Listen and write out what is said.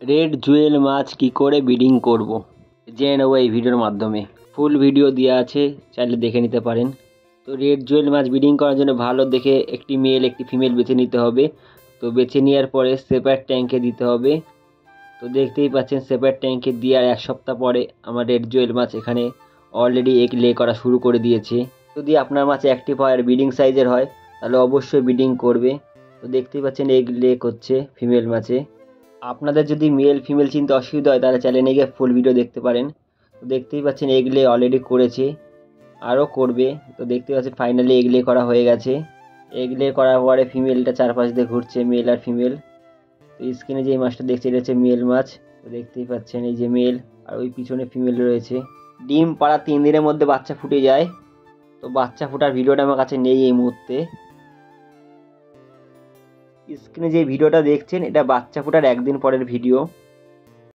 Red Jewel মাছ কি করে breeding করব জেনে নেবো এই ভিডিওর মাধ্যমে। ফুল ভিডিও দেওয়া আছে, চাইলে দেখে নিতে পারেন। তো রেড জুয়েল মাছ ব্রিডিং করার জন্য ভালো দেখে একটি মেল একটি ফিমেল বেছে নিতে হবে। তো বেছে নেওয়ার পরে সেপারেট ট্যাঙ্কে দিতে হবে। তো দেখতেই পাচ্ছেন সেপারেট ট্যাঙ্কে দেওয়ার 1 সপ্তাহ পরে আমার রেড জুয়েল মাছ এখানে অলরেডি এগ লে করা শুরু করে দিয়েছে। যদি আপনার মাছ অ্যাক্টিভ হয় আর ব্রিডিং সাইজের হয় তাহলে অবশ্যই ব্রিডিং করবে। তো দেখতেই পাচ্ছেন এগ লে করছে ফিমেল মাছে। আপনাদের যদি মেল ফিমেল চিনতে অসুবিধা হয় তাহলে চ্যানেলে গিয়ে ফুল ভিডিও দেখতে পারেন। তো দেখতেই পাচ্ছেন এগলে অলরেডি করেছে, আরও করবে। তো দেখতে পাচ্ছেন ফাইনালি এগলে করা হয়ে গেছে। এগলে করার পরে ফিমেলটা চারপাশ দিয়ে ঘুরছে, মেল আর ফিমেল। তো স্ক্রিনে যে মাছটা দেখছে এটা হচ্ছে মেল মাছ। তো দেখতেই পাচ্ছেন এই যে মেল আর ওই পিছনে ফিমেল রয়েছে। ডিম পাড়া 3 দিনের মধ্যে বাচ্চা ফুটে যায়। তো বাচ্চা ফোটার ভিডিওটা আমার কাছে নেই এই মুহূর্তে। স্ক্রিনে যে ভিডিওটা দেখছেন এটা বাচ্চা ফোটার 1 দিন পরের ভিডিও।